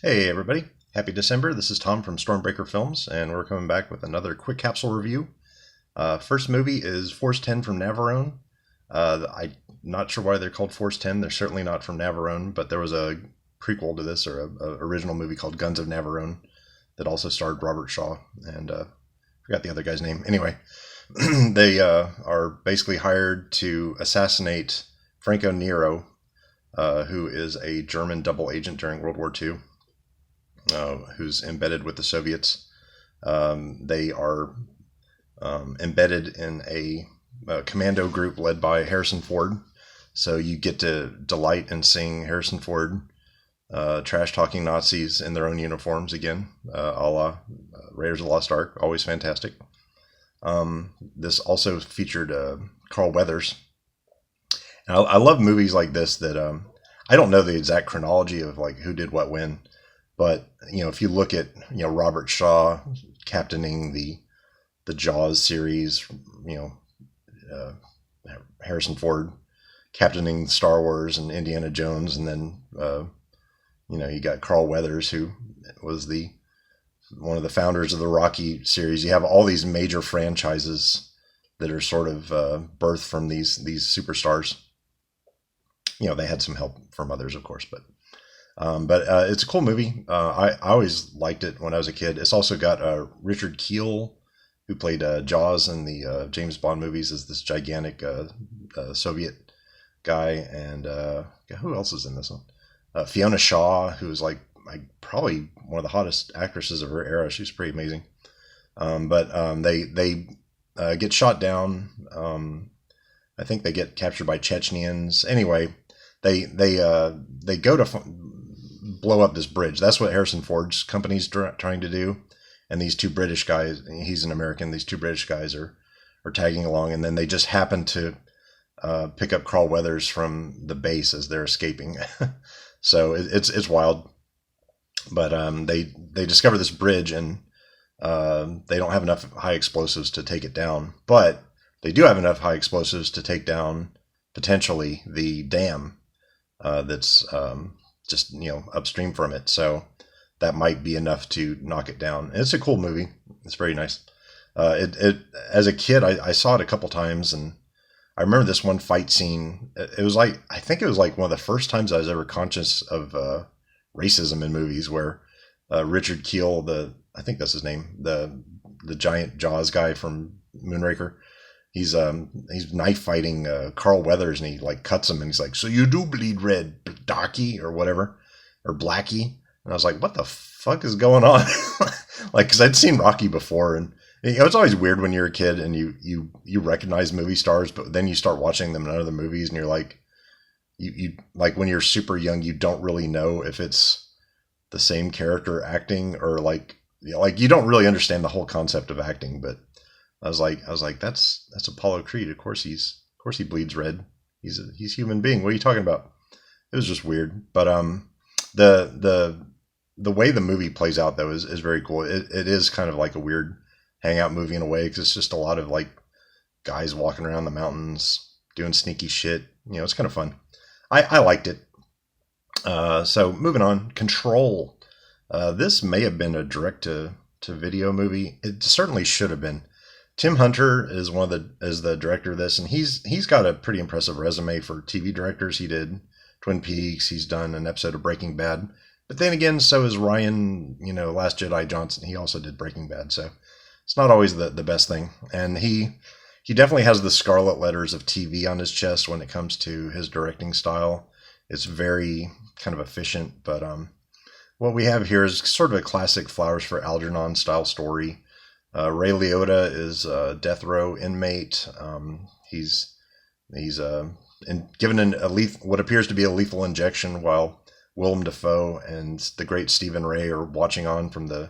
Hey everybody, happy December. This is Tom from Stormbreaker Films, and we're coming back with another quick capsule review. First movie is Force 10 from Navarone. I'm not sure why they're called Force 10. They're certainly not from Navarone, but there was a prequel to this, or a original movie called Guns of Navarone that also starred Robert Shaw, and forgot the other guy's name. Anyway, they are basically hired to assassinate Franco Nero, who is a German double agent during World War II. Who's embedded with the Soviets. They are embedded in a commando group led by Harrison Ford. So you get to delight in seeing Harrison Ford trash talking Nazis in their own uniforms again, a la Raiders of the Lost Ark. Always fantastic. This also featured Carl Weathers. And I love movies like this that I don't know the exact chronology of like who did what when. But if you look at Robert Shaw captaining the Jaws series, uh, Harrison Ford captaining Star Wars and Indiana Jones, and then you got Carl Weathers, who was the one of the founders of the Rocky series. You have all these major franchises that are sort of birthed from these superstars. They had some help from others, of course, but it's a cool movie. I always liked it when I was a kid. It's also got Richard Kiel, who played Jaws in the James Bond movies, as this gigantic Soviet guy. And who else is in this one? Fiona Shaw, who's like probably one of the hottest actresses of her era. She's pretty amazing. But they get shot down. I think they get captured by Chechens. Anyway, they go to blow up this bridge. That's what Harrison Ford's company's trying to do. And these two British guys, he's an American, these two British guys are tagging along. And then they just happen to pick up Carl Weathers from the base as they're escaping. So it's wild. But they discover this bridge, and they don't have enough high explosives to take it down. But they do have enough high explosives to take down potentially the dam that's just upstream from it. So that might be enough to knock it down. It's a cool movie. It's very nice. It as a kid, I saw it a couple times, and I remember this one fight scene. It was like, I think it was like one of the first times I was ever conscious of racism in movies, where Richard Kiel, I think that's his name, the giant Jaws guy from Moonraker. He's knife fighting Carl Weathers, and he like cuts him, and he's like, "So you do bleed red, darky," or whatever, or blackie. And I was like, "What the fuck is going on?" Like, because I'd seen Rocky before, and it's always weird when you're a kid and you recognize movie stars, but then you start watching them in other movies, and you're like, you like when you're super young, you don't really know if it's the same character acting, or like you don't really understand the whole concept of acting, but. I was like, that's Apollo Creed. Of course he bleeds red. He's a human being. What are you talking about? It was just weird. But the way the movie plays out though is very cool. It is kind of like a weird hangout movie in a way, because it's just a lot of like guys walking around the mountains doing sneaky shit. It's kind of fun. I liked it. So moving on, Control. This may have been a direct to video movie. It certainly should have been. Tim Hunter is the director of this, and he's got a pretty impressive resume for TV directors. He did Twin Peaks. He's done an episode of Breaking Bad. But then again, so is Ryan, Last Jedi Johnson. He also did Breaking Bad. So it's not always the best thing. And he definitely has the scarlet letters of TV on his chest when it comes to his directing style. It's very kind of efficient. But what we have here is sort of a classic Flowers for Algernon style story. Ray Liotta is a death row inmate. He's given what appears to be a lethal injection, while Willem Dafoe and the great Stephen Ray are watching on from the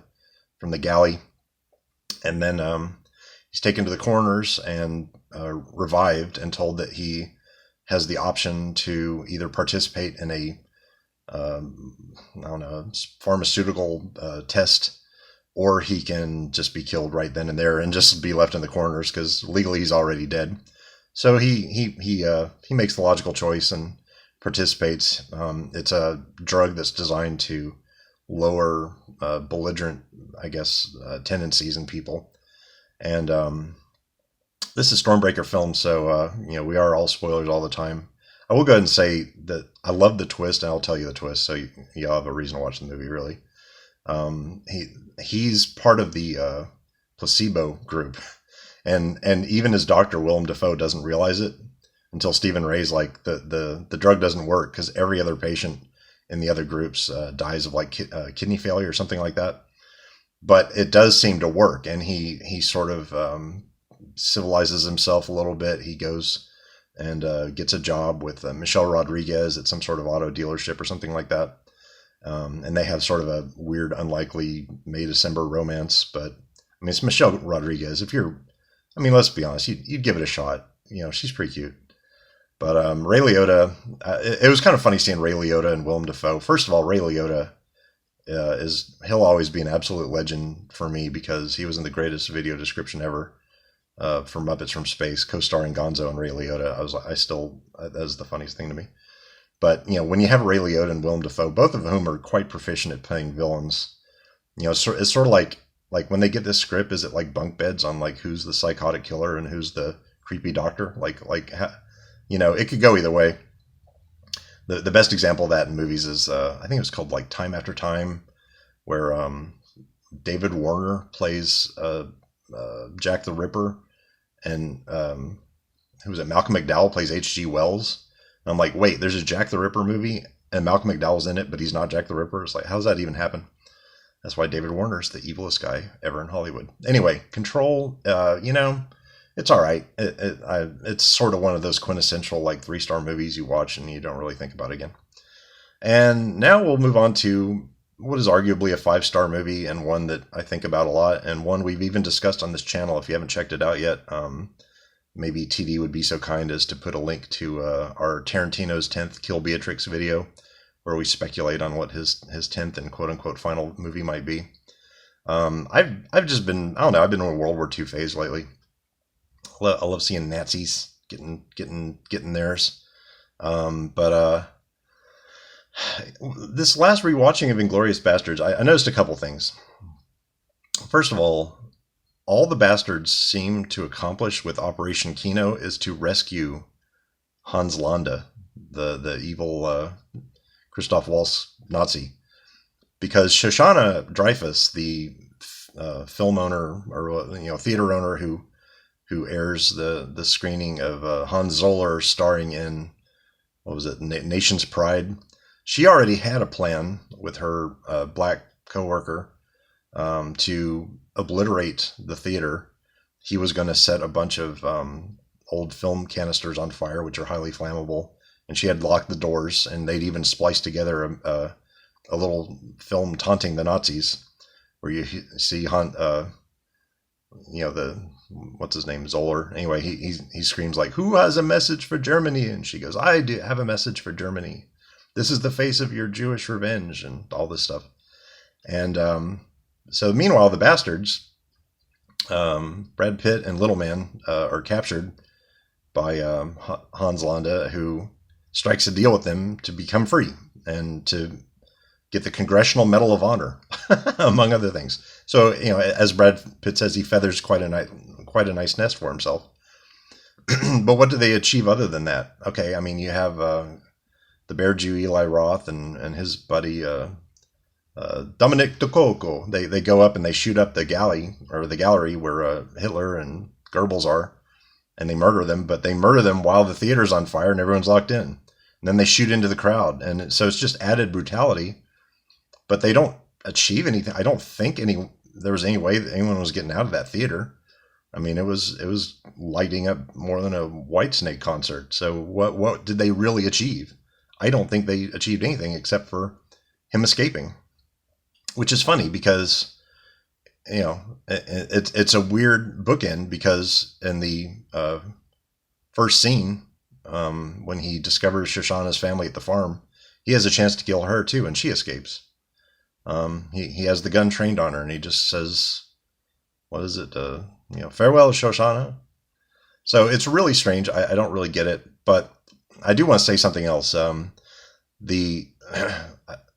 galley. And then he's taken to the coroners and revived, and told that he has the option to either participate in a pharmaceutical test, or he can just be killed right then and there and just be left in the corners, because legally he's already dead. So he makes the logical choice and participates. It's a drug that's designed to lower belligerent, I guess, tendencies in people. And this is Stormbreaker film, so we are all spoilers all the time. I will go ahead and say that I love the twist, and I'll tell you the twist, so you'll have a reason to watch the movie. Really, he's part of the placebo group, and even his doctor Willem Dafoe doesn't realize it until Stephen Ray's like the drug doesn't work because every other patient in the other groups dies of like kidney failure or something like that. But it does seem to work, and he sort of civilizes himself a little bit. He goes and gets a job with Michelle Rodriguez at some sort of auto dealership or something like that. And they have sort of a weird, unlikely May December romance. But I mean, it's Michelle Rodriguez. Let's be honest, you'd give it a shot. She's pretty cute. But Ray Liotta, it was kind of funny seeing Ray Liotta and Willem Dafoe. First of all, Ray Liotta he'll always be an absolute legend for me because he was in the greatest video description ever. For Muppets from Space, co-starring Gonzo and Ray Liotta. That was the funniest thing to me. But, when you have Ray Liotta and Willem Dafoe, both of whom are quite proficient at playing villains, it's sort of like when they get this script, is it like bunk beds on like who's the psychotic killer and who's the creepy doctor? It could go either way. The best example of that in movies is, I think it was called like Time After Time, where David Warner plays Jack the Ripper, and who was it? Malcolm McDowell plays H.G. Wells. And I'm like, wait, there's a Jack the Ripper movie, and Malcolm McDowell's in it, but he's not Jack the Ripper. It's like, how does that even happen? That's why David Warner's the evilest guy ever in Hollywood. Anyway, Control, it's all right. It's sort of one of those quintessential like 3-star movies you watch and you don't really think about again. And now we'll move on to what is arguably a 5-star movie, and one that I think about a lot, and one we've even discussed on this channel. If you haven't checked it out yet, maybe TD would be so kind as to put a link to our Tarantino's 10th Kill Beatrix video, where we speculate on what his 10th and quote-unquote final movie might be. I've just been, I don't know, I've been in a World War II phase lately. I love seeing Nazis getting theirs. This last rewatching of Inglourious Basterds, I noticed a couple things. First of all the Bastards seem to accomplish with Operation Kino is to rescue Hans Landa, the evil Christoph Waltz Nazi, because Shoshana Dreyfus, the film owner or theater owner who airs the screening of Hans Zoller starring in, what was it, Nation's Pride. She already had a plan with her black coworker to obliterate the theater. He was going to set a bunch of old film canisters on fire, which are highly flammable, and she had locked the doors, and they'd even spliced together a little film taunting the Nazis, where you see what's his name, Zoller. Anyway, he screams like, "Who has a message for Germany?" And she goes, "I do have a message for Germany. This is the face of your Jewish revenge," and all this stuff. And so meanwhile, the Bastards, Brad Pitt and Little Man, are captured by Hans Landa, who strikes a deal with them to become free and to get the Congressional Medal of Honor, among other things. So, as Brad Pitt says, he feathers quite a nice nest for himself. But what do they achieve other than that? Okay, I mean, you have the Bear Jew Eli Roth and his buddy Dominic DeCoco. They go up and they shoot up the gallery where Hitler and Goebbels are, and they murder them. But they murder them while the theater's on fire and everyone's locked in. And then they shoot into the crowd, and so it's just added brutality. But they don't achieve anything. I don't think there was any way that anyone was getting out of that theater. I mean, it was lighting up more than a Whitesnake concert. So what did they really achieve? I don't think they achieved anything except for him escaping, which is funny because, it's a weird bookend, because in the first scene, when he discovers Shoshana's family at the farm, he has a chance to kill her too, and she escapes. He has the gun trained on her, and he just says, what is it? Farewell, Shoshana. So it's really strange. I don't really get it, but I do want to say something else.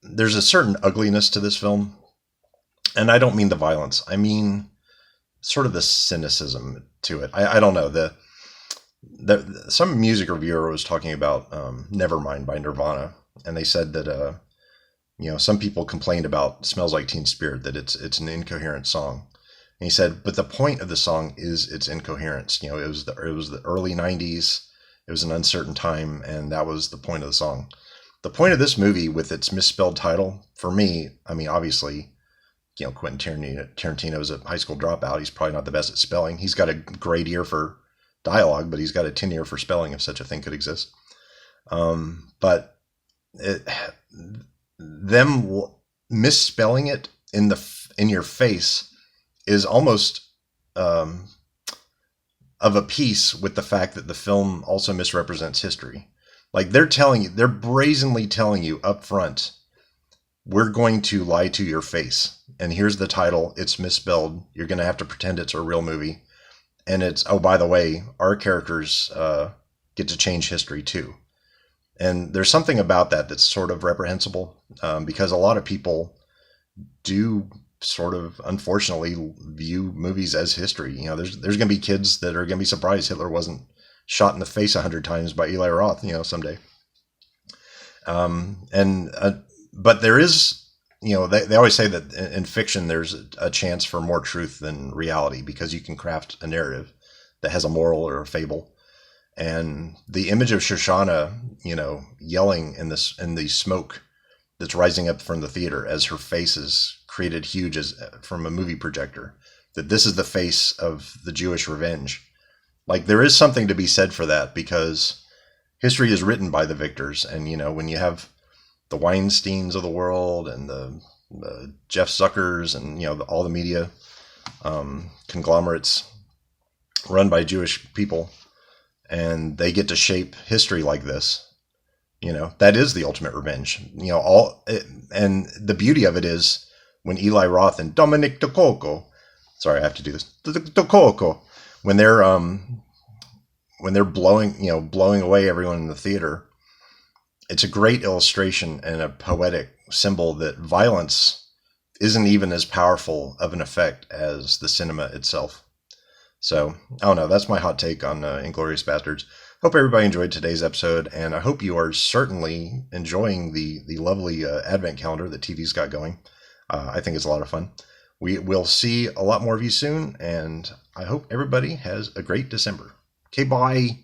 there's a certain ugliness to this film, and I don't mean the violence. I mean sort of the cynicism to it. I don't know. Some music reviewer was talking about Nevermind by Nirvana, and they said that some people complained about Smells Like Teen Spirit, that it's an incoherent song. And he said, but the point of the song is its incoherence. It was the early '90s. It was an uncertain time, and that was the point of the song. The point of this movie, with its misspelled title, for me, I mean, obviously, Quentin Tarantino is a high school dropout. He's probably not the best at spelling. He's got a great ear for dialogue, but he's got a tin ear for spelling, if such a thing could exist. But them misspelling it in your face is almost of a piece with the fact that the film also misrepresents history. Like they're brazenly telling you up front, we're going to lie to your face. And here's the title. It's misspelled. You're going to have to pretend it's a real movie. And it's, oh, by the way, our characters get to change history too. And there's something about that that's sort of reprehensible, because a lot of people do sort of, unfortunately, view movies as history. There's going to be kids that are going to be surprised Hitler wasn't shot in the face 100 times by Eli Roth, someday. But there is, they always say that in fiction there's a chance for more truth than reality, because you can craft a narrative that has a moral or a fable. And the image of Shoshana, yelling in the smoke that's rising up from the theater as her face is created huge from a movie projector, that this is the face of the Jewish revenge. Like, there is something to be said for that, because history is written by the victors. And, when you have the Weinsteins of the world and the Jeff Zuckers and, all the media conglomerates run by Jewish people, and they get to shape history like this, that is the ultimate revenge. And the beauty of it is when Eli Roth and Dominic DeCoco, sorry, I have to do this, DeCoco, when they're blowing away everyone in the theater, it's a great illustration and a poetic symbol that violence isn't even as powerful of an effect as the cinema itself. So, I don't know, that's my hot take on Inglourious Basterds. Hope everybody enjoyed today's episode, and I hope you are certainly enjoying the lovely advent calendar that TV's got going. I think it's a lot of fun. We will see a lot more of you soon, and I hope everybody has a great December. Okay, bye!